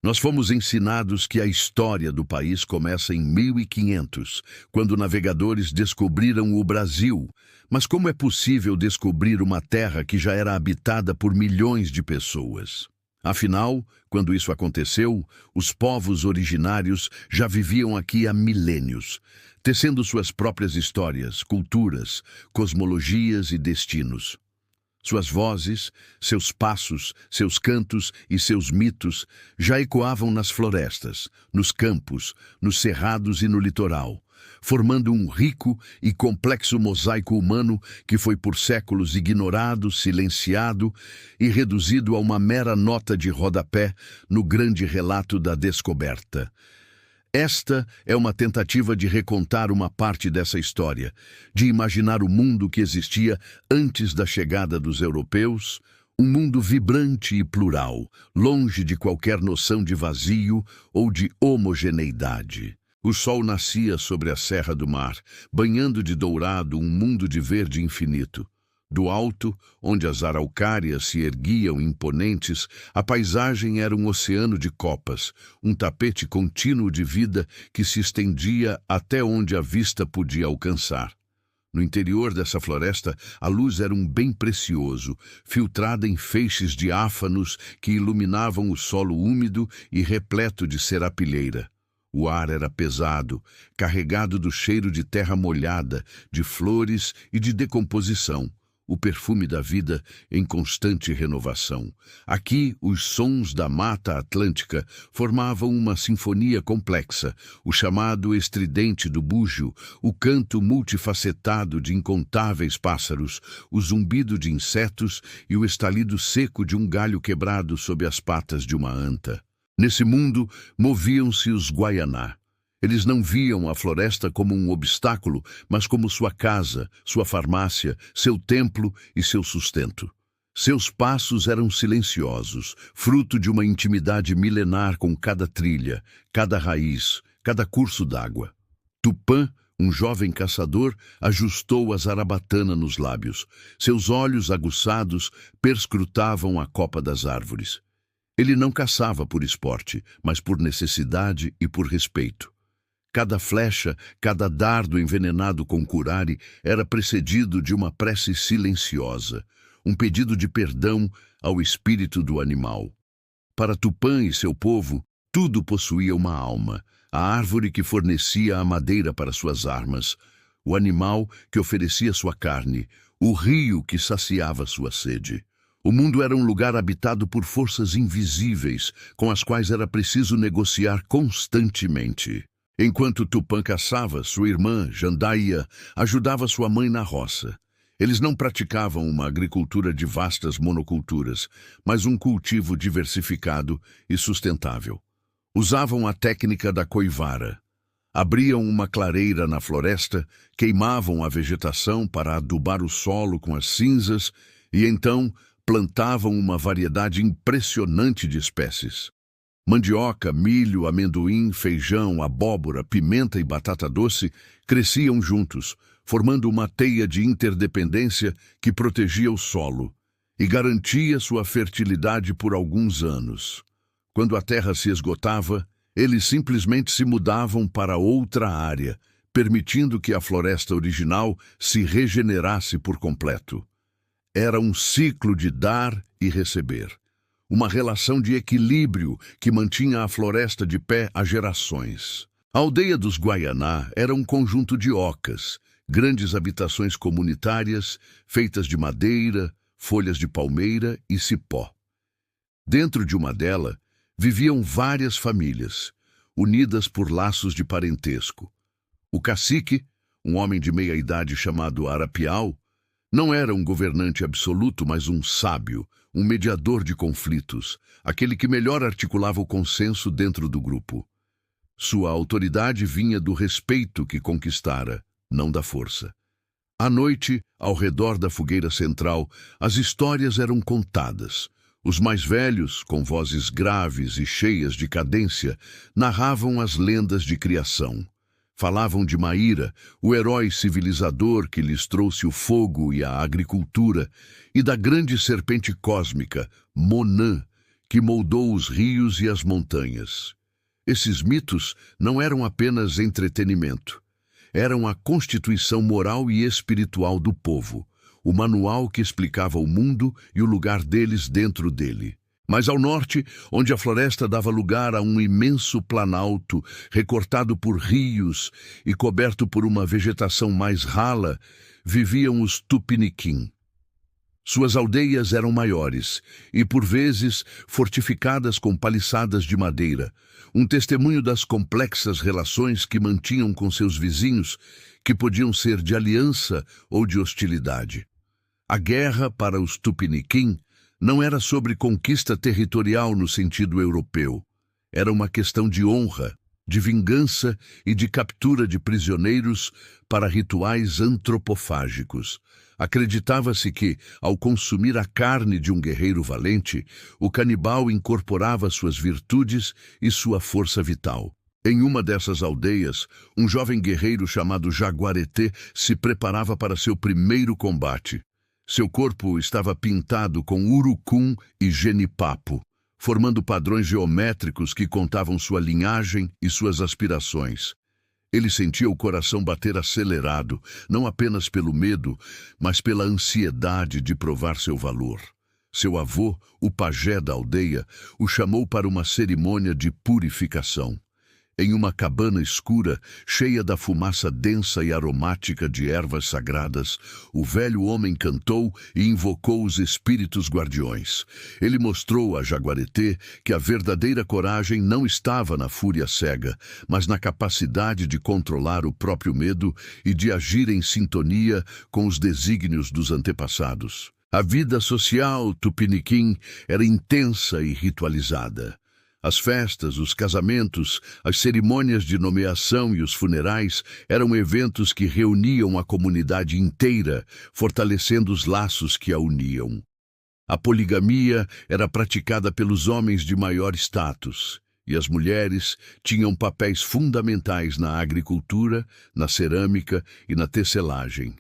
Nós fomos ensinados que a história do país começa em 1500, quando navegadores descobriram o Brasil. Mas como é possível descobrir uma terra que já era habitada por milhões de pessoas? Afinal, quando isso aconteceu, os povos originários já viviam aqui há milênios, tecendo suas próprias histórias, culturas, cosmologias e destinos. Suas vozes, seus passos, seus cantos e seus mitos já ecoavam nas florestas, nos campos, nos cerrados e no litoral, formando um rico e complexo mosaico humano que foi por séculos ignorado, silenciado e reduzido a uma mera nota de rodapé no grande relato da descoberta. Esta é uma tentativa de recontar uma parte dessa história, de imaginar o mundo que existia antes da chegada dos europeus, um mundo vibrante e plural, longe de qualquer noção de vazio ou de homogeneidade. O sol nascia sobre a Serra do Mar, banhando de dourado um mundo de verde infinito. Do alto, onde as araucárias se erguiam imponentes, a paisagem era um oceano de copas, um tapete contínuo de vida que se estendia até onde a vista podia alcançar. No interior dessa floresta, a luz era um bem precioso, filtrada em feixes diáfanos que iluminavam o solo úmido e repleto de serapilheira. O ar era pesado, carregado do cheiro de terra molhada, de flores e de decomposição. O perfume da vida em constante renovação. Aqui, os sons da Mata Atlântica formavam uma sinfonia complexa, o chamado estridente do búgio, o canto multifacetado de incontáveis pássaros, o zumbido de insetos e o estalido seco de um galho quebrado sob as patas de uma anta. Nesse mundo, moviam-se os Guaianá. Eles não viam a floresta como um obstáculo, mas como sua casa, sua farmácia, seu templo e seu sustento. Seus passos eram silenciosos, fruto de uma intimidade milenar com cada trilha, cada raiz, cada curso d'água. Tupã, um jovem caçador, ajustou a zarabatana nos lábios. Seus olhos aguçados perscrutavam a copa das árvores. Ele não caçava por esporte, mas por necessidade e por respeito. Cada flecha, cada dardo envenenado com curare era precedido de uma prece silenciosa, um pedido de perdão ao espírito do animal. Para Tupã e seu povo, tudo possuía uma alma, a árvore que fornecia a madeira para suas armas, o animal que oferecia sua carne, o rio que saciava sua sede. O mundo era um lugar habitado por forças invisíveis, com as quais era preciso negociar constantemente. Enquanto Tupã caçava, sua irmã, Jandaia, ajudava sua mãe na roça. Eles não praticavam uma agricultura de vastas monoculturas, mas um cultivo diversificado e sustentável. Usavam a técnica da coivara. Abriam uma clareira na floresta, queimavam a vegetação para adubar o solo com as cinzas e então plantavam uma variedade impressionante de espécies. Mandioca, milho, amendoim, feijão, abóbora, pimenta e batata doce cresciam juntos, formando uma teia de interdependência que protegia o solo e garantia sua fertilidade por alguns anos. Quando a terra se esgotava, eles simplesmente se mudavam para outra área, permitindo que a floresta original se regenerasse por completo. Era um ciclo de dar e receber. Uma relação de equilíbrio que mantinha a floresta de pé há gerações. A aldeia dos Guaianá era um conjunto de ocas, grandes habitações comunitárias feitas de madeira, folhas de palmeira e cipó. Dentro de uma delas, viviam várias famílias, unidas por laços de parentesco. O cacique, um homem de meia-idade chamado Arapiau, não era um governante absoluto, mas um sábio, um mediador de conflitos, aquele que melhor articulava o consenso dentro do grupo. Sua autoridade vinha do respeito que conquistara, não da força. À noite, ao redor da fogueira central, as histórias eram contadas. Os mais velhos, com vozes graves e cheias de cadência, narravam as lendas de criação. Falavam de Maíra, o herói civilizador que lhes trouxe o fogo e a agricultura, e da grande serpente cósmica, Monã, que moldou os rios e as montanhas. Esses mitos não eram apenas entretenimento. Eram a constituição moral e espiritual do povo, o manual que explicava o mundo e o lugar deles dentro dele. Mas ao norte, onde a floresta dava lugar a um imenso planalto, recortado por rios e coberto por uma vegetação mais rala, viviam os Tupiniquim. Suas aldeias eram maiores e, por vezes, fortificadas com paliçadas de madeira, um testemunho das complexas relações que mantinham com seus vizinhos, que podiam ser de aliança ou de hostilidade. A guerra, para os Tupiniquim, não era sobre conquista territorial no sentido europeu. Era uma questão de honra, de vingança e de captura de prisioneiros para rituais antropofágicos. Acreditava-se que, ao consumir a carne de um guerreiro valente, o canibal incorporava suas virtudes e sua força vital. Em uma dessas aldeias, um jovem guerreiro chamado Jaguareté se preparava para seu primeiro combate. Seu corpo estava pintado com urucum e genipapo, formando padrões geométricos que contavam sua linhagem e suas aspirações. Ele sentia o coração bater acelerado, não apenas pelo medo, mas pela ansiedade de provar seu valor. Seu avô, o pajé da aldeia, o chamou para uma cerimônia de purificação. Em uma cabana escura, cheia da fumaça densa e aromática de ervas sagradas, o velho homem cantou e invocou os espíritos guardiões. Ele mostrou a Jaguareté que a verdadeira coragem não estava na fúria cega, mas na capacidade de controlar o próprio medo e de agir em sintonia com os desígnios dos antepassados. A vida social tupiniquim era intensa e ritualizada. As festas, os casamentos, as cerimônias de nomeação e os funerais eram eventos que reuniam a comunidade inteira, fortalecendo os laços que a uniam. A poligamia era praticada pelos homens de maior status, e as mulheres tinham papéis fundamentais na agricultura, na cerâmica e na tecelagem.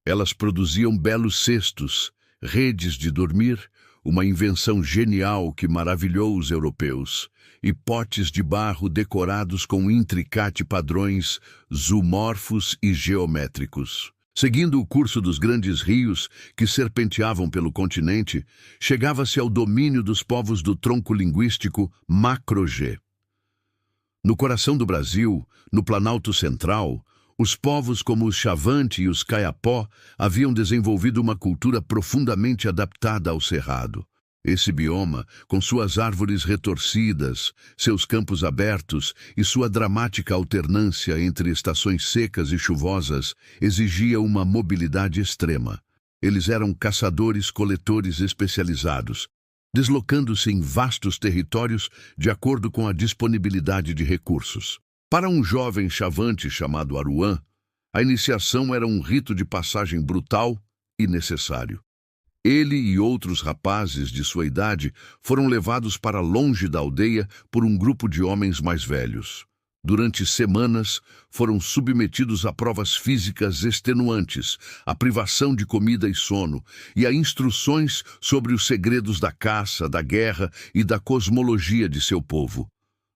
Elas produziam belos cestos, redes de dormir, uma invenção genial que maravilhou os europeus, e potes de barro decorados com intricados padrões zoomorfos e geométricos. Seguindo o curso dos grandes rios que serpenteavam pelo continente, chegava-se ao domínio dos povos do tronco linguístico Macro-G. No coração do Brasil, no Planalto Central, os povos como os Xavante e os Kayapó haviam desenvolvido uma cultura profundamente adaptada ao cerrado. Esse bioma, com suas árvores retorcidas, seus campos abertos e sua dramática alternância entre estações secas e chuvosas, exigia uma mobilidade extrema. Eles eram caçadores-coletores especializados, deslocando-se em vastos territórios de acordo com a disponibilidade de recursos. Para um jovem Xavante chamado Aruã, a iniciação era um rito de passagem brutal e necessário. Ele e outros rapazes de sua idade foram levados para longe da aldeia por um grupo de homens mais velhos. Durante semanas, foram submetidos a provas físicas extenuantes, a privação de comida e sono, e a instruções sobre os segredos da caça, da guerra e da cosmologia de seu povo.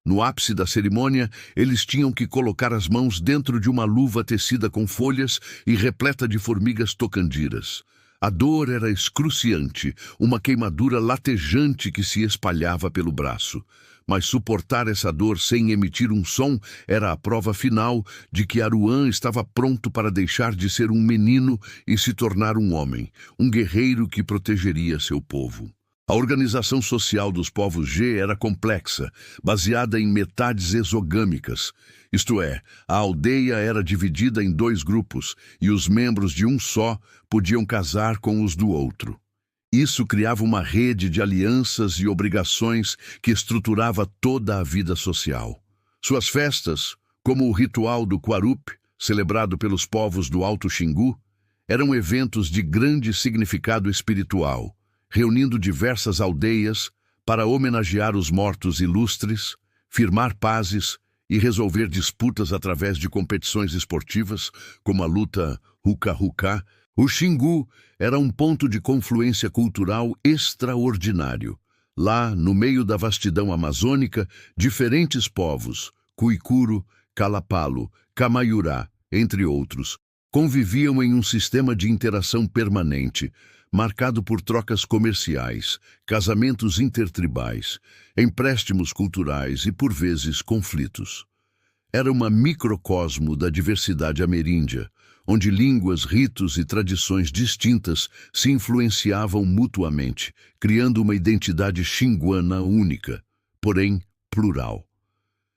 No ápice da cerimônia, eles tinham que colocar as mãos dentro de uma luva tecida com folhas e repleta de formigas tocandiras. A dor era excruciante, uma queimadura latejante que se espalhava pelo braço. Mas suportar essa dor sem emitir um som era a prova final de que Aruã estava pronto para deixar de ser um menino e se tornar um homem, um guerreiro que protegeria seu povo. A organização social dos povos G era complexa, baseada em metades exogâmicas, isto é, a aldeia era dividida em dois grupos e os membros de um só podiam casar com os do outro. Isso criava uma rede de alianças e obrigações que estruturava toda a vida social. Suas festas, como o ritual do Quarup, celebrado pelos povos do Alto Xingu, eram eventos de grande significado espiritual, reunindo diversas aldeias para homenagear os mortos ilustres, firmar pazes e resolver disputas através de competições esportivas, como a luta Huka-Huka. O Xingu era um ponto de confluência cultural extraordinário. Lá, no meio da vastidão amazônica, diferentes povos, Cuicuro, Calapalo, Camaiurá, entre outros, conviviam em um sistema de interação permanente, marcado por trocas comerciais, casamentos intertribais, empréstimos culturais e, por vezes, conflitos. Era uma microcosmo da diversidade ameríndia, onde línguas, ritos e tradições distintas se influenciavam mutuamente, criando uma identidade xinguana única, porém plural.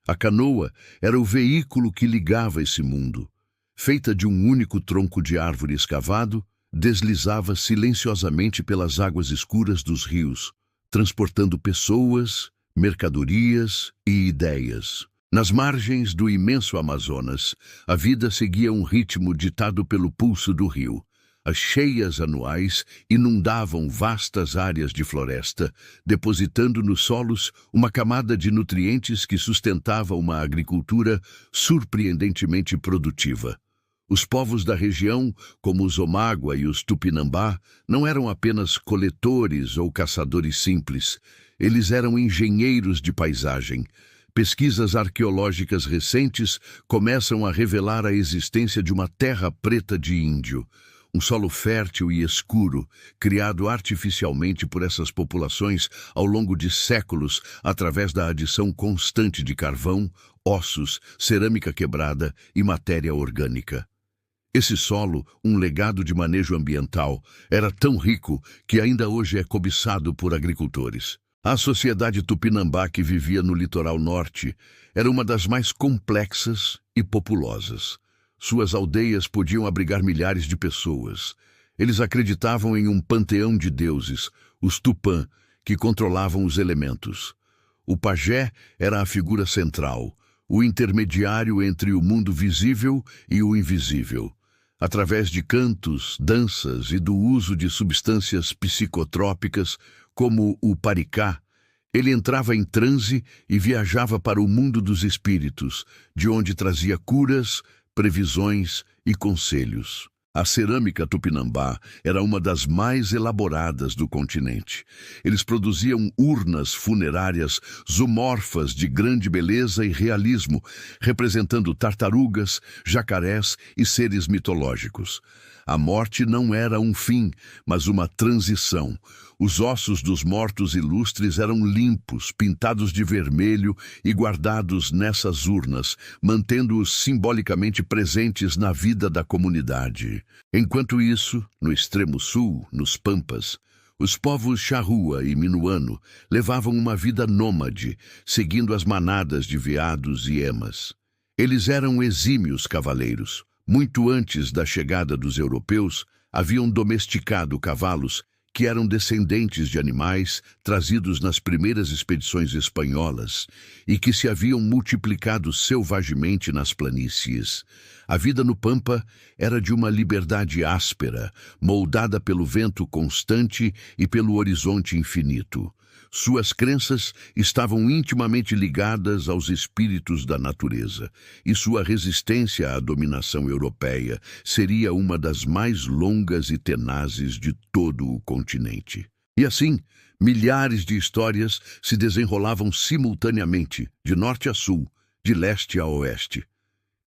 A canoa era o veículo que ligava esse mundo. Feita de um único tronco de árvore escavado, deslizava silenciosamente pelas águas escuras dos rios, transportando pessoas, mercadorias e ideias. Nas margens do imenso Amazonas, a vida seguia um ritmo ditado pelo pulso do rio. As cheias anuais inundavam vastas áreas de floresta, depositando nos solos uma camada de nutrientes que sustentava uma agricultura surpreendentemente produtiva. Os povos da região, como os Omagua e os Tupinambá, não eram apenas coletores ou caçadores simples. Eles eram engenheiros de paisagem. Pesquisas arqueológicas recentes começam a revelar a existência de uma terra preta de índio, um solo fértil e escuro, criado artificialmente por essas populações ao longo de séculos através da adição constante de carvão, ossos, cerâmica quebrada e matéria orgânica. Esse solo, um legado de manejo ambiental, era tão rico que ainda hoje é cobiçado por agricultores. A sociedade tupinambá que vivia no litoral norte era uma das mais complexas e populosas. Suas aldeias podiam abrigar milhares de pessoas. Eles acreditavam em um panteão de deuses, os Tupã, que controlavam os elementos. O pajé era a figura central, o intermediário entre o mundo visível e o invisível. Através de cantos, danças e do uso de substâncias psicotrópicas, como o paricá, ele entrava em transe e viajava para o mundo dos espíritos, de onde trazia curas, previsões e conselhos. A cerâmica tupinambá era uma das mais elaboradas do continente. Eles produziam urnas funerárias zoomorfas de grande beleza e realismo, representando tartarugas, jacarés e seres mitológicos. A morte não era um fim, mas uma transição. Os ossos dos mortos ilustres eram limpos, pintados de vermelho e guardados nessas urnas, mantendo-os simbolicamente presentes na vida da comunidade. Enquanto isso, no extremo sul, nos Pampas, os povos Charrua e Minuano levavam uma vida nômade, seguindo as manadas de veados e emas. Eles eram exímios cavaleiros. Muito antes da chegada dos europeus, haviam domesticado cavalos que eram descendentes de animais trazidos nas primeiras expedições espanholas e que se haviam multiplicado selvagemente nas planícies. A vida no Pampa era de uma liberdade áspera, moldada pelo vento constante e pelo horizonte infinito. Suas crenças estavam intimamente ligadas aos espíritos da natureza, e sua resistência à dominação europeia seria uma das mais longas e tenazes de todo o continente. E assim, milhares de histórias se desenrolavam simultaneamente, de norte a sul, de leste a oeste.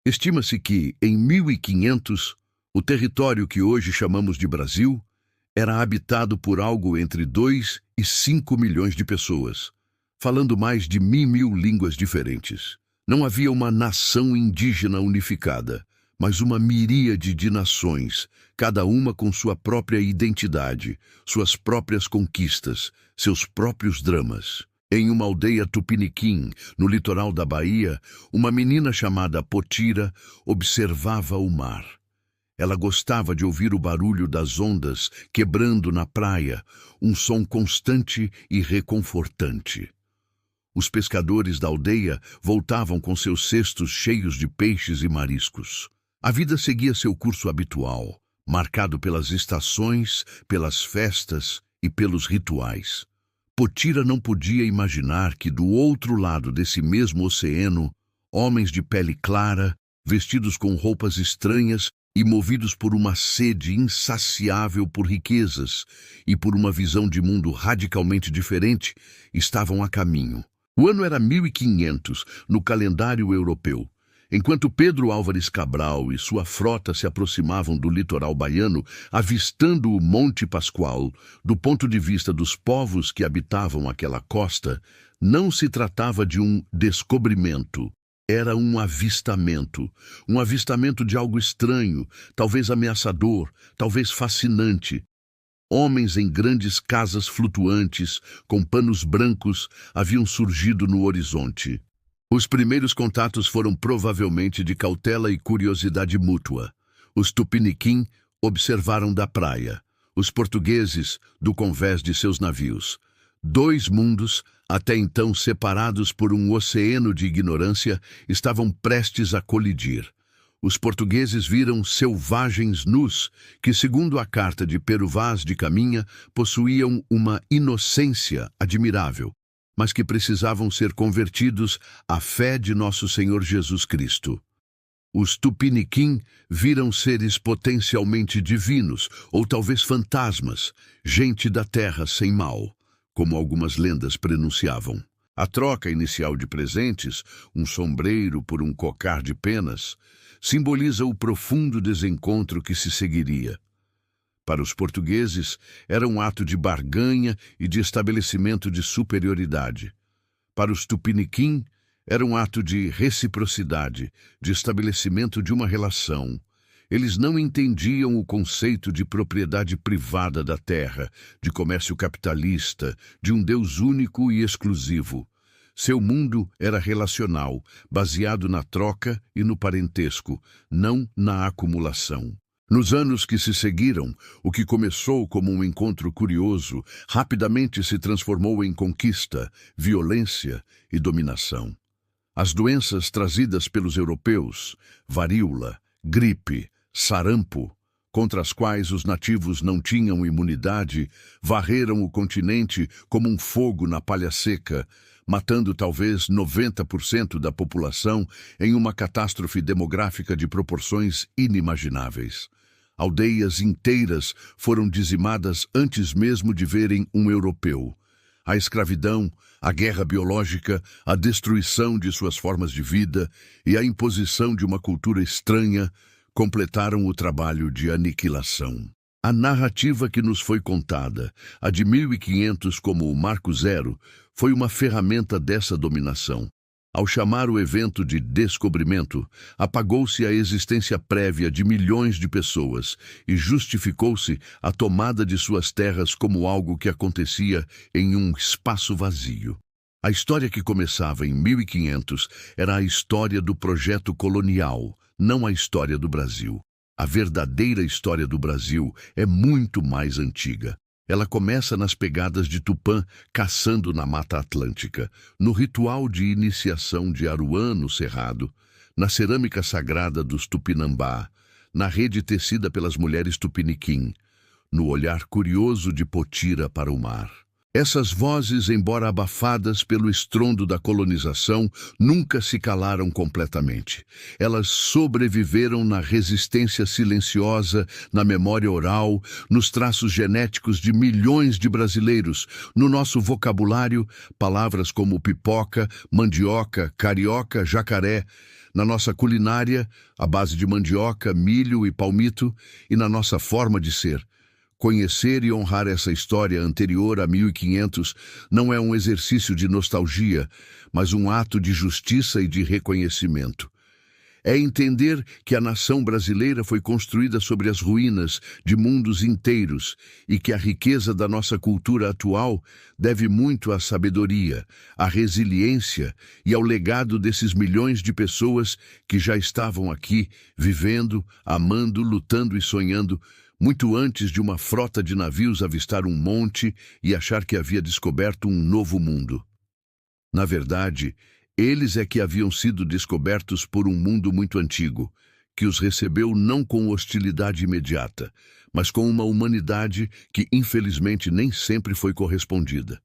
Estima-se que, em 1500, o território que hoje chamamos de Brasil era habitado por algo entre 2 e 5 milhões de pessoas, falando mais de 1.000 línguas diferentes. Não havia uma nação indígena unificada, mas uma miríade de nações, cada uma com sua própria identidade, suas próprias conquistas, seus próprios dramas. Em uma aldeia tupiniquim, no litoral da Bahia, uma menina chamada Potira observava o mar. Ela gostava de ouvir o barulho das ondas quebrando na praia, um som constante e reconfortante. Os pescadores da aldeia voltavam com seus cestos cheios de peixes e mariscos. A vida seguia seu curso habitual, marcado pelas estações, pelas festas e pelos rituais. Potira não podia imaginar que do outro lado desse mesmo oceano, homens de pele clara, vestidos com roupas estranhas, e movidos por uma sede insaciável por riquezas e por uma visão de mundo radicalmente diferente, estavam a caminho. O ano era 1500 no calendário europeu. Enquanto Pedro Álvares Cabral e sua frota se aproximavam do litoral baiano, avistando o Monte Pascoal, do ponto de vista dos povos que habitavam aquela costa, não se tratava de um descobrimento. Era um avistamento de algo estranho, talvez ameaçador, talvez fascinante. Homens em grandes casas flutuantes, com panos brancos, haviam surgido no horizonte. Os primeiros contatos foram provavelmente de cautela e curiosidade mútua. Os tupiniquim observaram da praia, os portugueses do convés de seus navios. Dois mundos, até então separados por um oceano de ignorância, estavam prestes a colidir. Os portugueses viram selvagens nus, que, segundo a carta de Pero Vaz de Caminha, possuíam uma inocência admirável, mas que precisavam ser convertidos à fé de nosso Senhor Jesus Cristo. Os tupiniquim viram seres potencialmente divinos, ou talvez fantasmas, gente da terra sem mal, como algumas lendas prenunciavam. A troca inicial de presentes, um sombreiro por um cocar de penas, simboliza o profundo desencontro que se seguiria. Para os portugueses, era um ato de barganha e de estabelecimento de superioridade. Para os tupiniquim, era um ato de reciprocidade, de estabelecimento de uma relação. Eles não entendiam o conceito de propriedade privada da terra, de comércio capitalista, de um Deus único e exclusivo. Seu mundo era relacional, baseado na troca e no parentesco, não na acumulação. Nos anos que se seguiram, o que começou como um encontro curioso rapidamente se transformou em conquista, violência e dominação. As doenças trazidas pelos europeus, varíola, gripe, sarampo, contra as quais os nativos não tinham imunidade, varreram o continente como um fogo na palha seca, matando talvez 90% da população em uma catástrofe demográfica de proporções inimagináveis. Aldeias inteiras foram dizimadas antes mesmo de verem um europeu. A escravidão, a guerra biológica, a destruição de suas formas de vida e a imposição de uma cultura estranha completaram o trabalho de aniquilação. A narrativa que nos foi contada, a de 1500 como o Marco Zero, foi uma ferramenta dessa dominação. Ao chamar o evento de descobrimento, apagou-se a existência prévia de milhões de pessoas e justificou-se a tomada de suas terras como algo que acontecia em um espaço vazio. A história que começava em 1500 era a história do projeto colonial, não a história do Brasil. A verdadeira história do Brasil é muito mais antiga. Ela começa nas pegadas de Tupã caçando na Mata Atlântica, no ritual de iniciação de Aruã no Cerrado, na cerâmica sagrada dos Tupinambá, na rede tecida pelas mulheres tupiniquim, no olhar curioso de Potira para o mar. Essas vozes, embora abafadas pelo estrondo da colonização, nunca se calaram completamente. Elas sobreviveram na resistência silenciosa, na memória oral, nos traços genéticos de milhões de brasileiros. No nosso vocabulário, palavras como pipoca, mandioca, carioca, jacaré. Na nossa culinária, à base de mandioca, milho e palmito. E na nossa forma de ser. Conhecer e honrar essa história anterior a 1500 não é um exercício de nostalgia, mas um ato de justiça e de reconhecimento. É entender que a nação brasileira foi construída sobre as ruínas de mundos inteiros e que a riqueza da nossa cultura atual deve muito à sabedoria, à resiliência e ao legado desses milhões de pessoas que já estavam aqui, vivendo, amando, lutando e sonhando, muito antes de uma frota de navios avistar um monte e achar que havia descoberto um novo mundo. Na verdade, eles é que haviam sido descobertos por um mundo muito antigo, que os recebeu não com hostilidade imediata, mas com uma humanidade que infelizmente nem sempre foi correspondida.